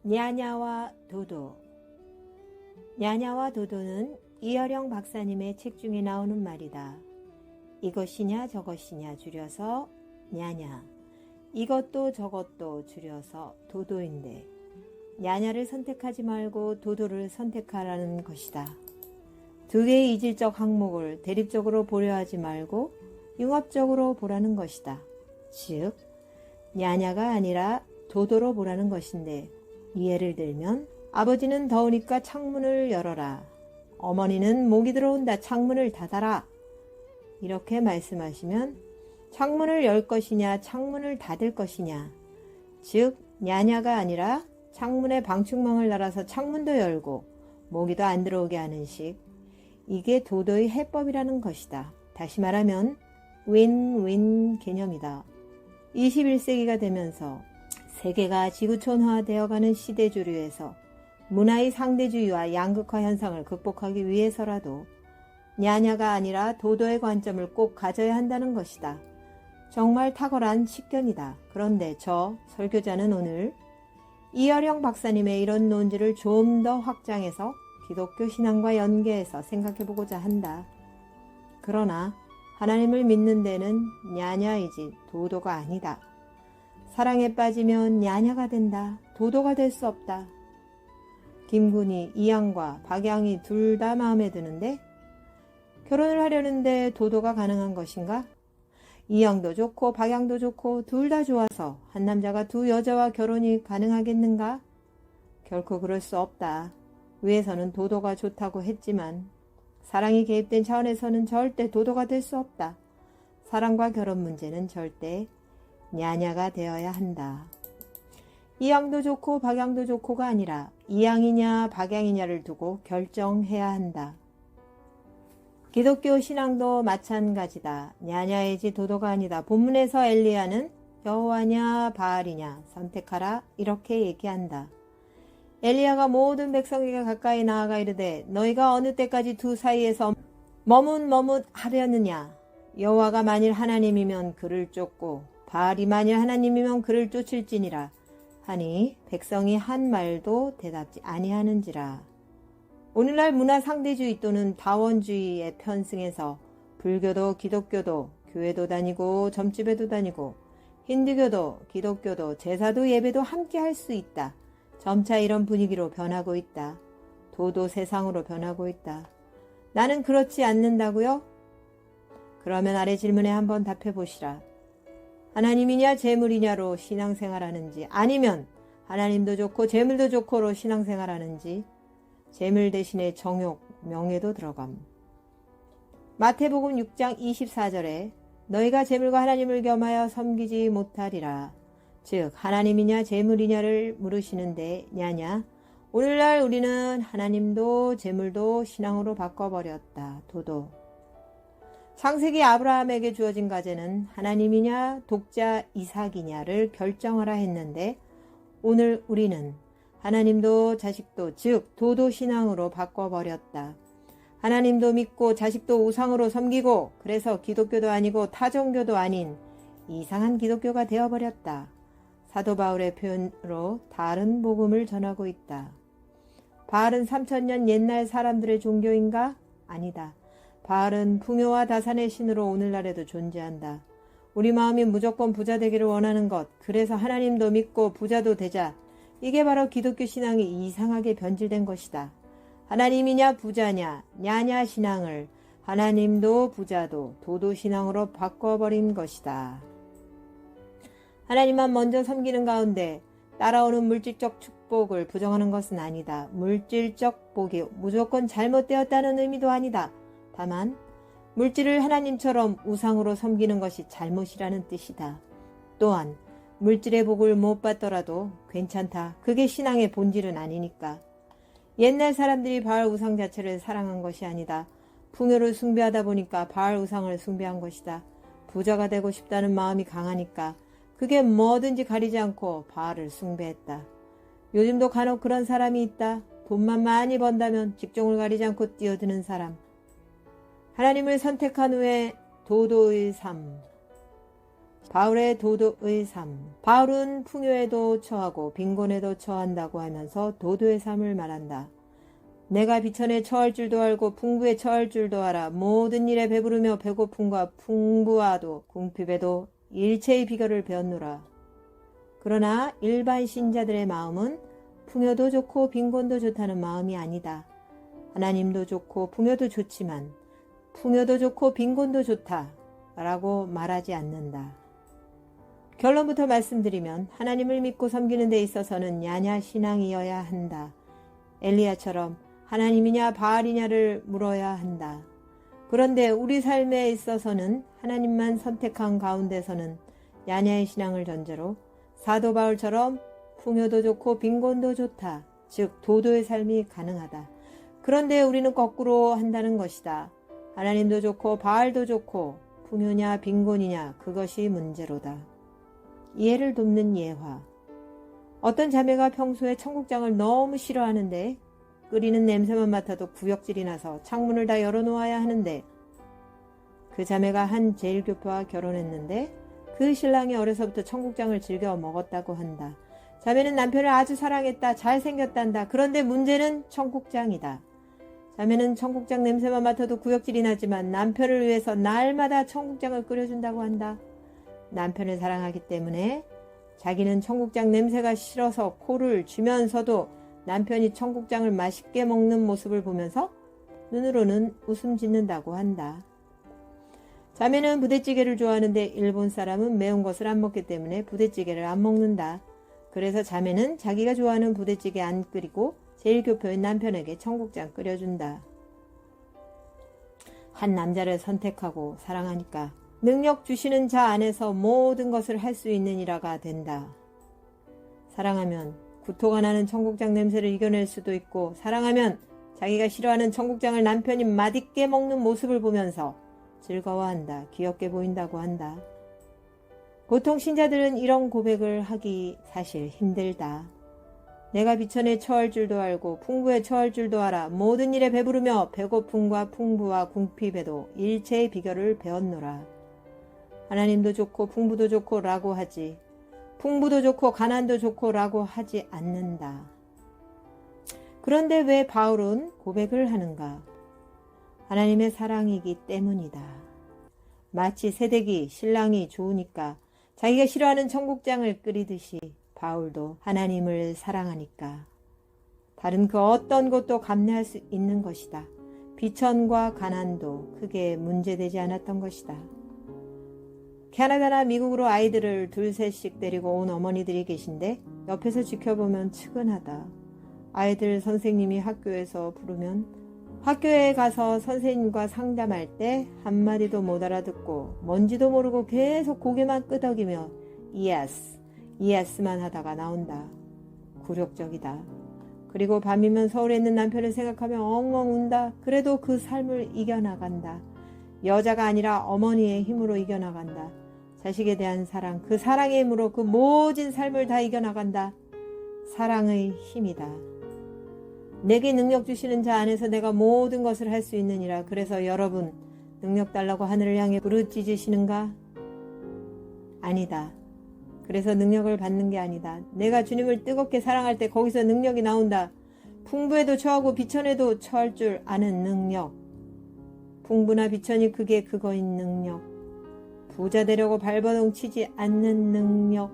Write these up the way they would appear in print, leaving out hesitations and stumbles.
냐냐와 도도. 냐냐와 도도는 이어령 박사님의 책 중에 나오는 말이다. 이것이냐 저것이냐 줄여서 냐냐, 이것도 저것도 줄여서 도도인데 냐냐를 선택하지 말고 도도를 선택하라는 것이다. 두 개의 이질적 항목을 대립적으로 보려 하지 말고 융합적으로 보라는 것이다. 즉, 냐냐가 아니라 도도로 보라는 것인데, 예를 들면 아버지는 더우니까 창문을 열어라. 어머니는 모기 들어온다. 창문을 닫아라. 이렇게 말씀하시면 창문을 열 것이냐 창문을 닫을 것이냐, 즉 냐냐가 아니라 창문에 방충망을 달아서 창문도 열고 모기도 안 들어오게 하는 식, 이게 도도의 해법이라는 것이다. 다시 말하면 윈윈 개념이다. 21세기가 되면서 세계가 지구촌화되어가는 시대조류에서 문화의 상대주의와 양극화 현상을 극복하기 위해서라도 냐냐가 아니라 도도의 관점을 꼭 가져야 한다는 것이다. 정말 탁월한 식견이다. 그런데 저 설교자는 오늘 이어령 박사님의 이런 논지를 좀 더 확장해서 기독교 신앙과 연계해서 생각해보고자 한다. 그러나 하나님을 믿는 데는 냐냐이지 도도가 아니다. 사랑에 빠지면 냐냐가 된다. 도도가 될 수 없다. 김군이 이양과 박양이 둘 다 마음에 드는데 결혼을 하려는데 도도가 가능한 것인가? 이양도 좋고 박양도 좋고 둘 다 좋아서 한 남자가 두 여자와 결혼이 가능하겠는가? 결코 그럴 수 없다. 위에서는 도도가 좋다고 했지만 사랑이 개입된 차원에서는 절대 도도가 될 수 없다. 사랑과 결혼 문제는 절대 냐냐가 되어야 한다. 이양도 좋고 박양도 좋고가 아니라 이양이냐 박양이냐를 두고 결정해야 한다. 기독교 신앙도 마찬가지다. 냐냐이지 도도가 아니다. 본문에서 엘리야는 여호와냐 바알이냐 선택하라 이렇게 얘기한다. 엘리야가 모든 백성에게 가까이 나아가 이르되 너희가 어느 때까지 두 사이에서 머뭇하려느냐. 여호와가 만일 하나님이면 그를 쫓고 바알이 만일 하나님이면 그를 쫓을지니라 하니 백성이 한 말도 대답지 아니하는지라. 오늘날 문화 상대주의 또는 다원주의에 편승해서 불교도 기독교도 교회도 다니고 점집에도 다니고 힌두교도 기독교도 제사도 예배도 함께 할 수 있다. 점차 이런 분위기로 변하고 있다. 도도 세상으로 변하고 있다. 나는 그렇지 않는다고요? 그러면 아래 질문에 한번 답해 보시라. 하나님이냐 재물이냐로 신앙생활하는지, 아니면 하나님도 좋고 재물도 좋고로 신앙생활하는지, 재물 대신에 정욕, 명예도 들어감. 마태복음 6장 24절에 너희가 재물과 하나님을 겸하여 섬기지 못하리라. 즉 하나님이냐 재물이냐를 물으시는데 냐냐. 오늘날 우리는 하나님도 재물도 신앙으로 바꿔버렸다. 도도. 창세기 아브라함에게 주어진 과제는 하나님이냐 독자 이삭이냐를 결정하라 했는데 오늘 우리는 하나님도 자식도 즉 도도 신앙으로 바꿔버렸다. 하나님도 믿고 자식도 우상으로 섬기고 그래서 기독교도 아니고 타종교도 아닌 이상한 기독교가 되어버렸다. 사도 바울의 표현으로 다른 복음을 전하고 있다. 바알은 3000년 옛날 사람들의 종교인가? 아니다. 바알은 풍요와 다산의 신으로 오늘날에도 존재한다. 우리 마음이 무조건 부자 되기를 원하는 것, 그래서 하나님도 믿고 부자도 되자. 이게 바로 기독교 신앙이 이상하게 변질된 것이다. 하나님이냐 부자냐 냐냐 신앙을 하나님도 부자도 도도 신앙으로 바꿔버린 것이다. 하나님만 먼저 섬기는 가운데 따라오는 물질적 축복을 부정하는 것은 아니다. 물질적 복이 무조건 잘못되었다는 의미도 아니다. 다만 물질을 하나님처럼 우상으로 섬기는 것이 잘못이라는 뜻이다. 또한 물질의 복을 못 받더라도 괜찮다. 그게 신앙의 본질은 아니니까. 옛날 사람들이 바알 우상 자체를 사랑한 것이 아니다. 풍요를 숭배하다 보니까 바알 우상을 숭배한 것이다. 부자가 되고 싶다는 마음이 강하니까 그게 뭐든지 가리지 않고 바알을 숭배했다. 요즘도 간혹 그런 사람이 있다. 돈만 많이 번다면 직종을 가리지 않고 뛰어드는 사람. 하나님을 선택한 후에 도도의 삶, 바울의 도도의 삶. 바울은 풍요에도 처하고 빈곤에도 처한다고 하면서 도도의 삶을 말한다. 내가 비천에 처할 줄도 알고 풍부에 처할 줄도 알아. 모든 일에 배부르며 배고픔과 풍부와도 궁핍에도 일체의 비결을 배웠노라. 그러나 일반 신자들의 마음은 풍요도 좋고 빈곤도 좋다는 마음이 아니다. 하나님도 좋고 풍요도 좋지만 풍요도 좋고 빈곤도 좋다 라고 말하지 않는다. 결론부터 말씀드리면 하나님을 믿고 섬기는 데 있어서는 야냐 신앙이어야 한다. 엘리야처럼 하나님이냐 바알이냐를 물어야 한다. 그런데 우리 삶에 있어서는 하나님만 선택한 가운데서는 야냐의 신앙을 전제로 사도 바울처럼 풍요도 좋고 빈곤도 좋다. 즉 도도의 삶이 가능하다. 그런데 우리는 거꾸로 한다는 것이다. 하나님도 좋고 바알도 좋고 풍요냐 빈곤이냐 그것이 문제로다. 이해를 돕는 예화. 어떤 자매가 평소에 청국장을 너무 싫어하는데 끓이는 냄새만 맡아도 구역질이 나서 창문을 다 열어놓아야 하는데 그 자매가 한 제일교포와 결혼했는데 그 신랑이 어려서부터 청국장을 즐겨 먹었다고 한다. 자매는 남편을 아주 사랑했다. 잘생겼단다. 그런데 문제는 청국장이다. 자매는 청국장 냄새만 맡아도 구역질이 나지만 남편을 위해서 날마다 청국장을 끓여준다고 한다. 남편을 사랑하기 때문에 자기는 청국장 냄새가 싫어서 코를 쥐면서도 남편이 청국장을 맛있게 먹는 모습을 보면서 눈으로는 웃음 짓는다고 한다. 자매는 부대찌개를 좋아하는데 일본 사람은 매운 것을 안 먹기 때문에 부대찌개를 안 먹는다. 그래서 자매는 자기가 좋아하는 부대찌개 안 끓이고 제일교포인 남편에게 청국장 끓여준다. 한 남자를 선택하고 사랑하니까 능력 주시는 자 안에서 모든 것을 할 수 있는 이라가 된다. 사랑하면 구토가 나는 청국장 냄새를 이겨낼 수도 있고 사랑하면 자기가 싫어하는 청국장을 남편이 맛있게 먹는 모습을 보면서 즐거워한다. 귀엽게 보인다고 한다. 보통 신자들은 이런 고백을 하기 사실 힘들다. 내가 비천에 처할 줄도 알고 풍부에 처할 줄도 알아. 모든 일에 배부르며 배고픔과 풍부와 궁핍에도 일체의 비결을 배웠노라. 하나님도 좋고 풍부도 좋고 라고 하지. 풍부도 좋고 가난도 좋고 라고 하지 않는다. 그런데 왜 바울은 고백을 하는가? 하나님의 사랑이기 때문이다. 마치 새댁이 신랑이 좋으니까 자기가 싫어하는 청국장을 끓이듯이 바울도 하나님을 사랑하니까 다른 그 어떤 것도 감내할 수 있는 것이다. 비천과 가난도 크게 문제되지 않았던 것이다. 캐나다나 미국으로 아이들을 둘셋씩 데리고 온 어머니들이 계신데 옆에서 지켜보면 측은하다. 아이들 선생님이 학교에서 부르면 학교에 가서 선생님과 상담할 때 한마디도 못 알아듣고 뭔지도 모르고 계속 고개만 끄덕이며 예스만 하다가 나온다. 굴욕적이다. 그리고 밤이면 서울에 있는 남편을 생각하며 엉엉 운다. 그래도 그 삶을 이겨나간다. 여자가 아니라 어머니의 힘으로 이겨나간다. 자식에 대한 사랑, 그 사랑의 힘으로 그 모진 삶을 다 이겨나간다. 사랑의 힘이다. 내게 능력 주시는 자 안에서 내가 모든 것을 할 수 있느니라. 그래서 여러분 능력 달라고 하늘을 향해 부르짖으시는가? 아니다. 그래서 능력을 받는 게 아니다. 내가 주님을 뜨겁게 사랑할 때 거기서 능력이 나온다. 풍부에도 처하고 비천에도 처할 줄 아는 능력. 풍부나 비천이 그게 그거인 능력. 부자 되려고 발버둥 치지 않는 능력.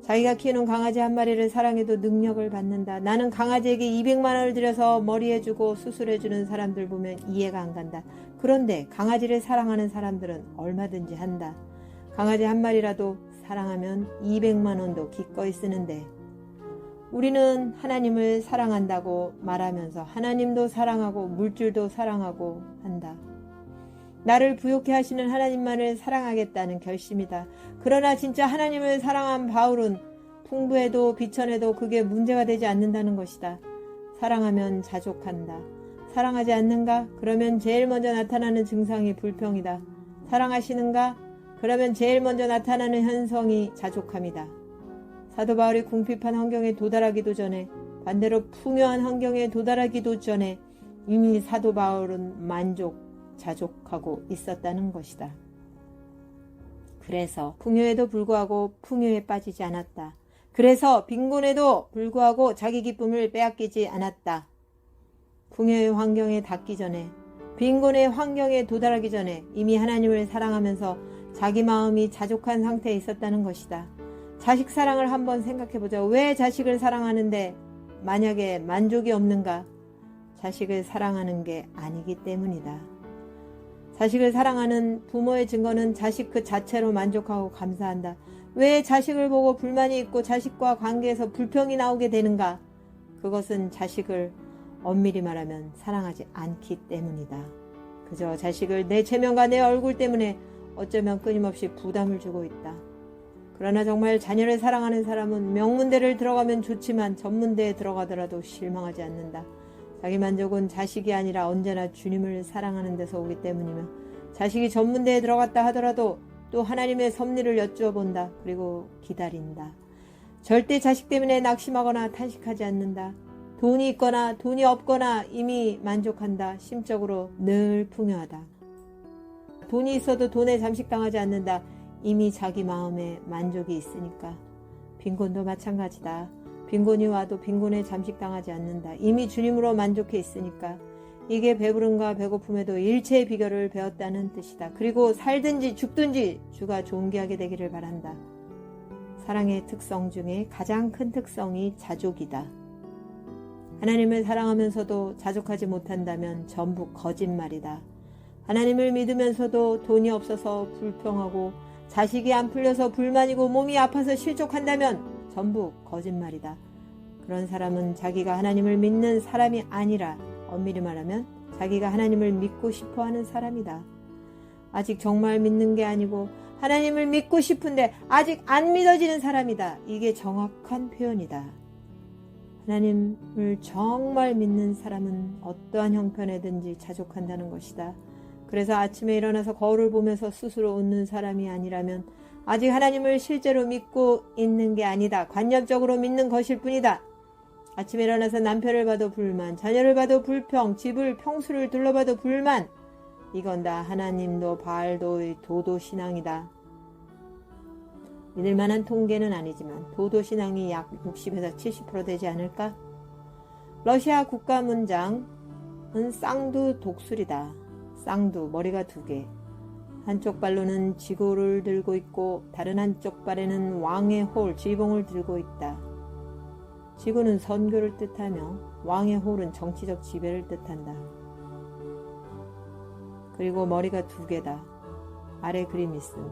자기가 키우는 강아지 한 마리를 사랑해도 능력을 받는다. 나는 강아지에게 200만 원을 들여서 머리해주고 수술해주는 사람들 보면 이해가 안 간다. 그런데 강아지를 사랑하는 사람들은 얼마든지 한다. 강아지 한 마리라도 사랑하면 200만 원도 기꺼이 쓰는데 우리는 하나님을 사랑한다고 말하면서 하나님도 사랑하고 물질도 사랑하고 한다. 나를 부욕해 하시는 하나님만을 사랑하겠다는 결심이다. 그러나 진짜 하나님을 사랑한 바울은 풍부에도 비천에도 그게 문제가 되지 않는다는 것이다. 사랑하면 자족한다. 사랑하지 않는가? 그러면 제일 먼저 나타나는 증상이 불평이다. 사랑하시는가? 그러면 제일 먼저 나타나는 현상이 자족함이다. 사도 바울이 궁핍한 환경에 도달하기도 전에 반대로 풍요한 환경에 도달하기도 전에 이미 사도 바울은 자족하고 있었다는 것이다. 그래서 풍요에도 불구하고 풍요에 빠지지 않았다. 그래서 빈곤에도 불구하고 자기 기쁨을 빼앗기지 않았다. 풍요의 환경에 닿기 전에, 빈곤의 환경에 도달하기 전에 이미 하나님을 사랑하면서 자기 마음이 자족한 상태에 있었다는 것이다. 자식 사랑을 한번 생각해보자. 왜 자식을 사랑하는데 만약에 만족이 없는가? 자식을 사랑하는 게 아니기 때문이다. 자식을 사랑하는 부모의 증거는 자식 그 자체로 만족하고 감사한다. 왜 자식을 보고 불만이 있고 자식과 관계에서 불평이 나오게 되는가? 그것은 자식을 엄밀히 말하면 사랑하지 않기 때문이다. 그저 자식을 내 체면과 내 얼굴 때문에 어쩌면 끊임없이 부담을 주고 있다. 그러나 정말 자녀를 사랑하는 사람은 명문대를 들어가면 좋지만 전문대에 들어가더라도 실망하지 않는다. 자기 만족은 자식이 아니라 언제나 주님을 사랑하는 데서 오기 때문이며 자식이 전문대에 들어갔다 하더라도 또 하나님의 섭리를 여쭈어본다. 그리고 기다린다. 절대 자식 때문에 낙심하거나 탄식하지 않는다. 돈이 있거나 돈이 없거나 이미 만족한다. 심적으로 늘 풍요하다. 돈이 있어도 돈에 잠식당하지 않는다. 이미 자기 마음에 만족이 있으니까. 빈곤도 마찬가지다. 빈곤이 와도 빈곤에 잠식당하지 않는다. 이미 주님으로 만족해 있으니까. 이게 배부름과 배고픔에도 일체의 비결을 배웠다는 뜻이다. 그리고 살든지 죽든지 주가 존귀하게 되기를 바란다. 사랑의 특성 중에 가장 큰 특성이 자족이다. 하나님을 사랑하면서도 자족하지 못한다면 전부 거짓말이다. 하나님을 믿으면서도 돈이 없어서 불평하고 자식이 안 풀려서 불만이고 몸이 아파서 실족한다면 전부 거짓말이다. 그런 사람은 자기가 하나님을 믿는 사람이 아니라 엄밀히 말하면 자기가 하나님을 믿고 싶어하는 사람이다. 아직 정말 믿는 게 아니고 하나님을 믿고 싶은데 아직 안 믿어지는 사람이다. 이게 정확한 표현이다. 하나님을 정말 믿는 사람은 어떠한 형편에든지 자족한다는 것이다. 그래서 아침에 일어나서 거울을 보면서 스스로 웃는 사람이 아니라면 아직 하나님을 실제로 믿고 있는 게 아니다. 관념적으로 믿는 것일 뿐이다. 아침에 일어나서 남편을 봐도 불만, 자녀를 봐도 불평, 집을 평수를 둘러봐도 불만. 이건 다 하나님도 바알도의 도도신앙이다. 믿을 만한 통계는 아니지만 도도신앙이 약 60에서 70% 되지 않을까? 러시아 국가 문장은 쌍두 독술이다. 쌍두, 머리가 두 개. 한쪽 발로는 지고를 들고 있고 다른 한쪽 발에는 왕의 홀, 지봉을 들고 있다. 지고는 선교를 뜻하며 왕의 홀은 정치적 지배를 뜻한다. 그리고 머리가 두 개다. 아래 그림 있음.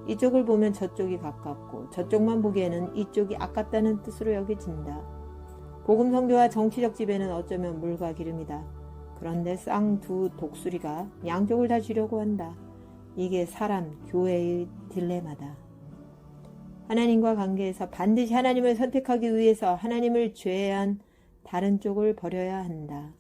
이쪽을 보면 저쪽이 가깝고 저쪽만 보기에는 이쪽이 아깝다는 뜻으로 여겨진다. 복음 선교와 정치적 지배는 어쩌면 물과 기름이다. 그런데 쌍두 독수리가 양쪽을 다 쥐려고 한다. 이게 사람, 교회의 딜레마다. 하나님과 관계에서 반드시 하나님을 선택하기 위해서 하나님을 제외한 다른 쪽을 버려야 한다.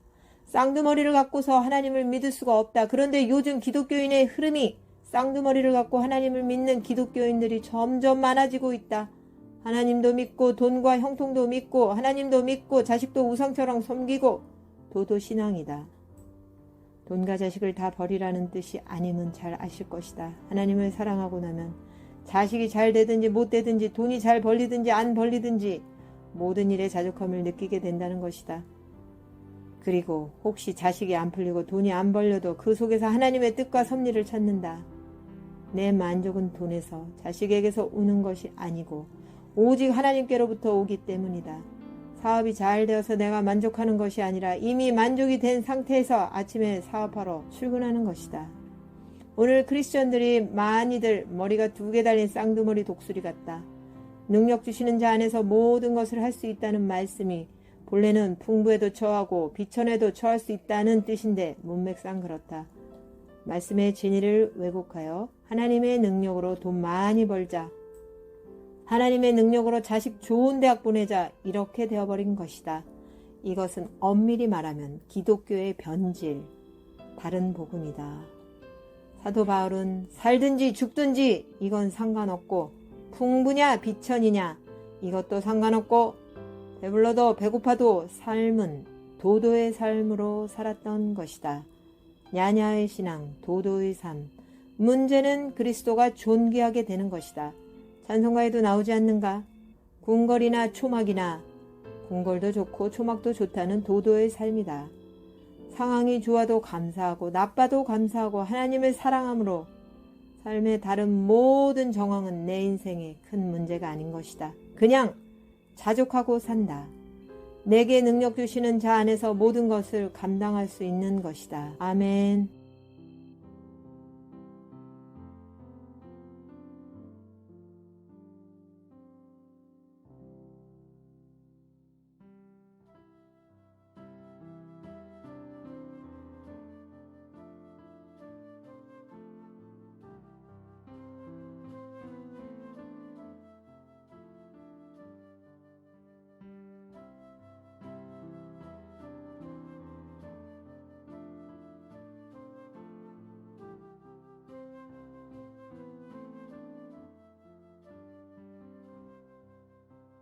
쌍두머리를 갖고서 하나님을 믿을 수가 없다. 그런데 요즘 기독교인의 흐름이 쌍두머리를 갖고 하나님을 믿는 기독교인들이 점점 많아지고 있다. 하나님도 믿고 돈과 형통도 믿고 하나님도 믿고 자식도 우상처럼 섬기고 도도신앙이다. 돈과 자식을 다 버리라는 뜻이 아님은 잘 아실 것이다. 하나님을 사랑하고 나면 자식이 잘 되든지 못 되든지 돈이 잘 벌리든지 안 벌리든지 모든 일에 자족함을 느끼게 된다는 것이다. 그리고 혹시 자식이 안 풀리고 돈이 안 벌려도 그 속에서 하나님의 뜻과 섭리를 찾는다. 내 만족은 돈에서 자식에게서 오는 것이 아니고 오직 하나님께로부터 오기 때문이다. 사업이 잘 되어서 내가 만족하는 것이 아니라 이미 만족이 된 상태에서 아침에 사업하러 출근하는 것이다. 오늘 크리스천들이 많이들 머리가 두 개 달린 쌍두머리 독수리 같다. 능력 주시는 자 안에서 모든 것을 할 수 있다는 말씀이 본래는 풍부에도 처하고 비천에도 처할 수 있다는 뜻인데 문맥상 그렇다. 말씀의 진리를 왜곡하여 하나님의 능력으로 돈 많이 벌자, 하나님의 능력으로 자식 좋은 대학 보내자 이렇게 되어버린 것이다. 이것은 엄밀히 말하면 기독교의 변질, 다른 복음이다. 사도 바울은 살든지 죽든지 이건 상관없고 풍부냐 비천이냐 이것도 상관없고 배불러도 배고파도 삶은 도도의 삶으로 살았던 것이다. 냐냐의 신앙, 도도의 삶, 문제는 그리스도가 존귀하게 되는 것이다. 찬송가에도 나오지 않는가? 궁궐이나 초막이나, 궁궐도 좋고 초막도 좋다는 도도의 삶이다. 상황이 좋아도 감사하고 나빠도 감사하고 하나님을 사랑함으로 삶의 다른 모든 정황은 내 인생의 큰 문제가 아닌 것이다. 그냥 자족하고 산다. 내게 능력 주시는 자 안에서 모든 것을 감당할 수 있는 것이다. 아멘.